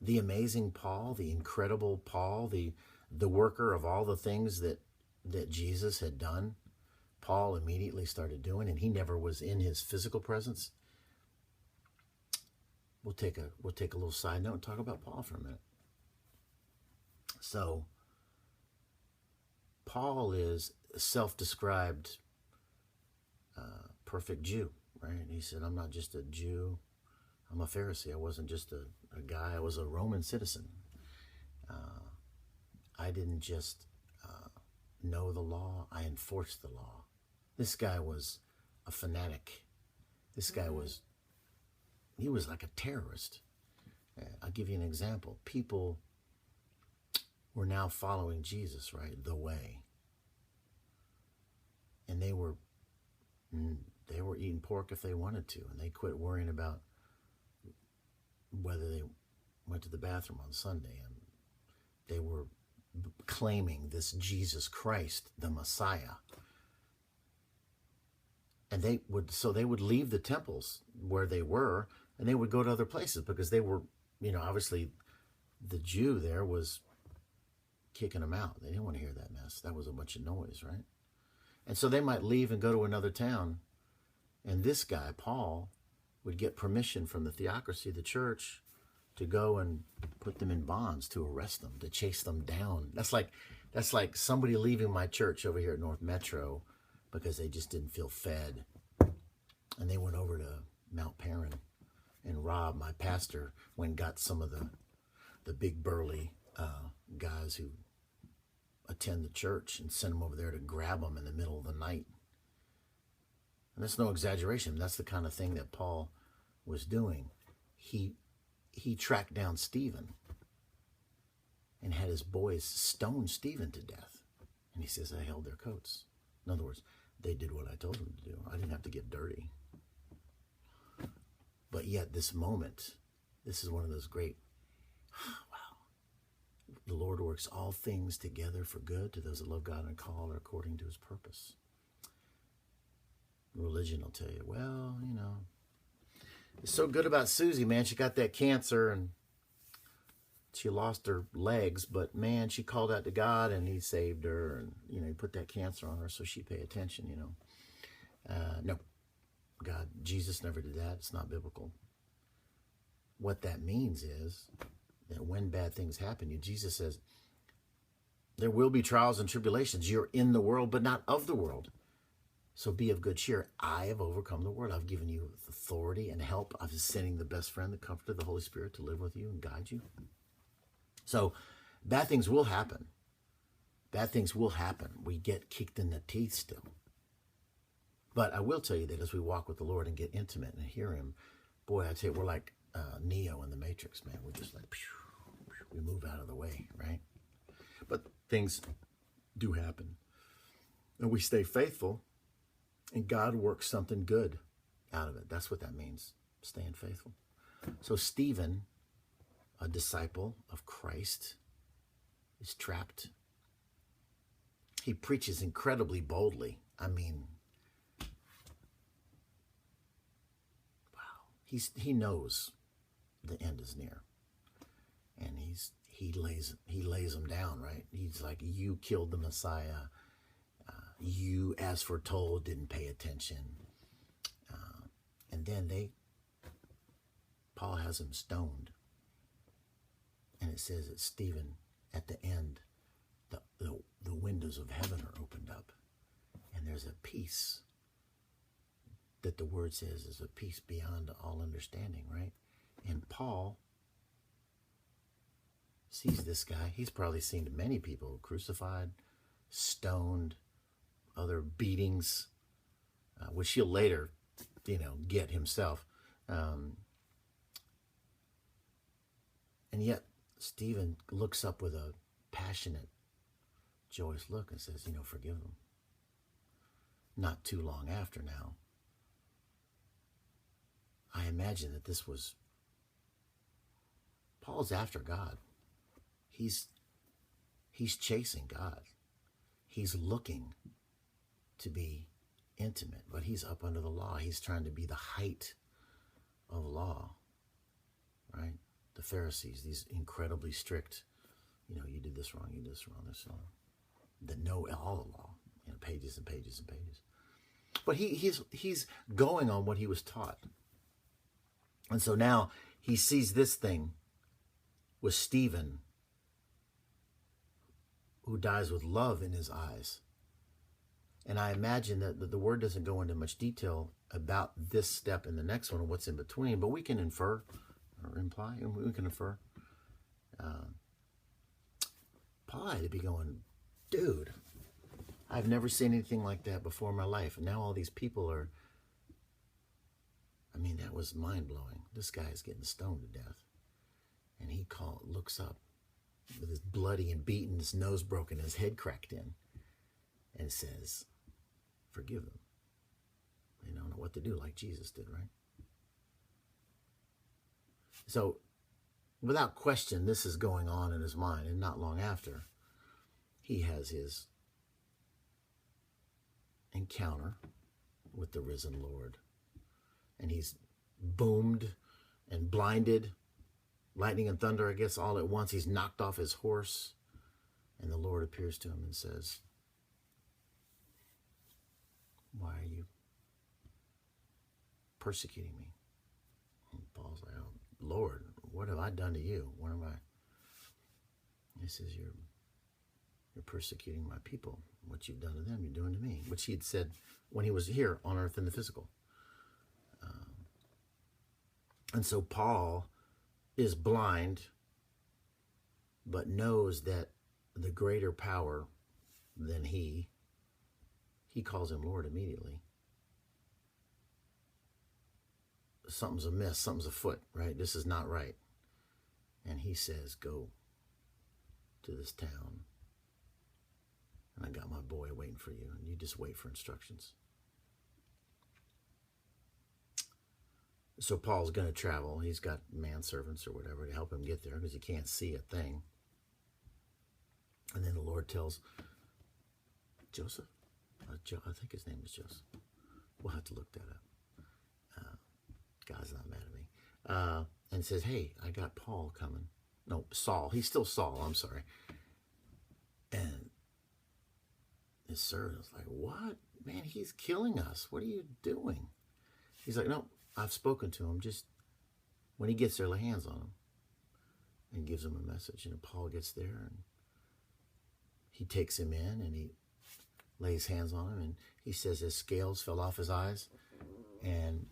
the amazing Paul, the incredible Paul, the worker of all the things that Jesus had done, Paul immediately started doing, and he never was in his physical presence. We'll take a little side note and talk about Paul for a minute. So Paul is a self-described perfect Jew, right? He said, I'm not just a Jew, I'm a Pharisee. I wasn't just a guy, I was a Roman citizen. I didn't just know the law, I enforced the law. This guy was a fanatic. This guy was like a terrorist. I'll give you an example. People were now following Jesus, right? The way. And they were eating pork if they wanted to, and they quit worrying about whether they went to the bathroom on Sunday, and they were claiming this Jesus Christ, the Messiah. And they would leave the temples where they were, and they would go to other places because they were, obviously the Jew there was kicking them out. They didn't want to hear that mess. That was a bunch of noise, right? And so they might leave and go to another town. And this guy, Paul, would get permission from the theocracy of the church to go and put them in bonds, to arrest them, to chase them down. That's like somebody leaving my church over here at North Metro because they just didn't feel fed. And they went over to Mount Perrin. And Rob, my pastor, went and got some of the big burly guys who attend the church and sent them over there to grab them in the middle of the night. And that's no exaggeration. That's the kind of thing that Paul was doing. He tracked down Stephen and had his boys stone Stephen to death. And he says, I held their coats. In other words, they did what I told them to do. I didn't have to get dirty. But yet this moment, this is one of those great, wow. The Lord works all things together for good to those that love God and are called according to his purpose. Religion will tell you, well, it's so good about Susie, man. She got that cancer and she lost her legs, but man, she called out to God and he saved her, and he put that cancer on her so she'd pay attention. No, God, Jesus never did that. It's not biblical. What that means is that when bad things happen to you, Jesus says, there will be trials and tribulations. You're in the world, but not of the world. So be of good cheer. I have overcome the world. I've given you authority and help. I'm sending the best friend, the Comforter, the Holy Spirit, to live with you and guide you. So bad things will happen. Bad things will happen. We get kicked in the teeth still. But I will tell you that as we walk with the Lord and get intimate and hear him, boy, I tell you, we're like Neo in the Matrix, man. We're just like, we move out of the way, right? But things do happen. And we stay faithful, and God works something good out of it. That's what that means, staying faithful. So Stephen, a disciple of Christ, is trapped. He preaches incredibly boldly. I mean, wow. He knows the end is near. And he lays them down, right? He's like, you killed the Messiah. You, as foretold, didn't pay attention. And then Paul has him stoned. And it says that Stephen, at the end, the windows of heaven are opened up. And there's a peace that the word says is a peace beyond all understanding, right? And Paul sees this guy. He's probably seen many people crucified, stoned, other beatings, which he'll later, get himself. And yet, Stephen looks up with a passionate, joyous look and says, forgive them. Not too long after now, I imagine that this was, Paul's after God. He's chasing God. He's looking to be intimate, but he's up under the law. He's trying to be the height of law, right? the Pharisees, these incredibly strict, you did this wrong, you did this wrong, this wrong, that know all the law, pages and pages and pages. But he's going on what he was taught. And so now he sees this thing with Stephen, who dies with love in his eyes. And I imagine that the word doesn't go into much detail about this step and the next one and what's in between, but we can infer or imply, and we can infer. Paul had to be going, dude, I've never seen anything like that before in my life. And now all these people are, that was mind-blowing. This guy is getting stoned to death. And he looks up with his bloody and beaten, his nose broken, his head cracked in, and says, forgive them. They don't know what to do like Jesus did, right? So, without question, this is going on in his mind, and not long after, he has his encounter with the risen Lord. And he's boomed and blinded, lightning and thunder, I guess, all at once. He's knocked off his horse, and the Lord appears to him and says, why are you persecuting me? And Paul's like, oh, Lord, what have I done to you? What am I? He says, you're persecuting my people. What you've done to them, you're doing to me. Which he had said when he was here on earth in the physical. And so Paul is blind, but knows that the greater power than he calls him Lord immediately. Something's amiss, something's afoot, right? This is not right. And he says, go to this town, and I got my boy waiting for you, and you just wait for instructions. So Paul's going to travel. He's got manservants or whatever to help him get there because he can't see a thing. And then the Lord tells Joseph, I think his name is Joseph. We'll have to look that up. God's not mad at me. And says, hey, I got Paul coming. No, Saul. He's still Saul. I'm sorry. And his servant's like, what? Man, he's killing us. What are you doing? He's like, no, I've spoken to him. Just when he gets there, lay hands on him and gives him a message. And Paul gets there and he takes him in and he lays hands on him. And he says his scales fell off his eyes. And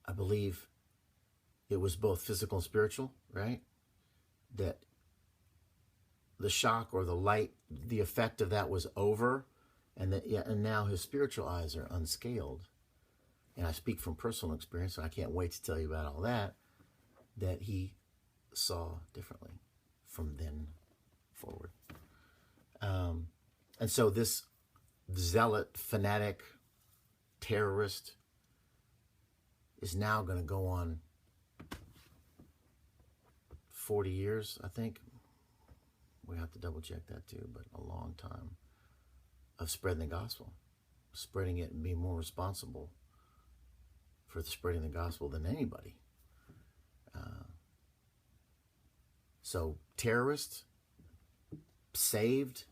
I believe it was both physical and spiritual, right? That the shock or the light, the effect of that was over. And now his spiritual eyes are unscaled. And I speak from personal experience, so I can't wait to tell you about all that he saw differently from then forward. And so this zealot, fanatic, terrorist is now going to go on 40 years, I think. We have to double check that too, but a long time of spreading the gospel, spreading it and being more responsible for spreading the gospel than anybody. So terrorists, saved,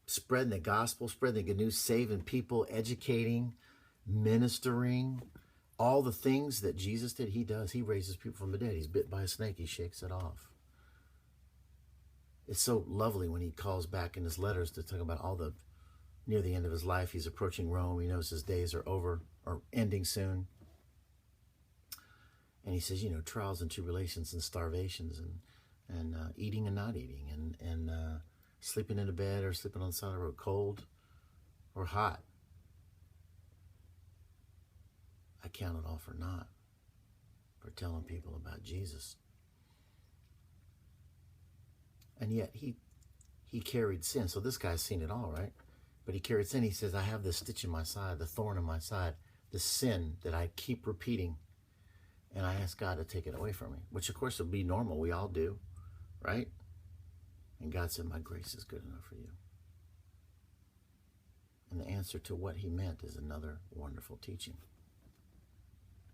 spreading the gospel, spreading the good news, saving people, educating, ministering, all the things that Jesus did, he does. He raises people from the dead. He's bit by a snake. He shakes it off. It's so lovely when he calls back in his letters to talk about all the, near the end of his life, he's approaching Rome. He knows his days are over or ending soon. And he says, trials and tribulations and starvations and eating and not eating and sleeping in a bed or sleeping on the side of the road, cold or hot. I count it all for naught for telling people about Jesus. And yet he carried sin. So this guy's seen it all, right? But he carried sin. He says, I have this stitch in my side, the thorn in my side, the sin that I keep repeating. And I ask God to take it away from me, which of course would be normal. We all do, right? And God said, my grace is good enough for you. And the answer to what he meant is another wonderful teaching.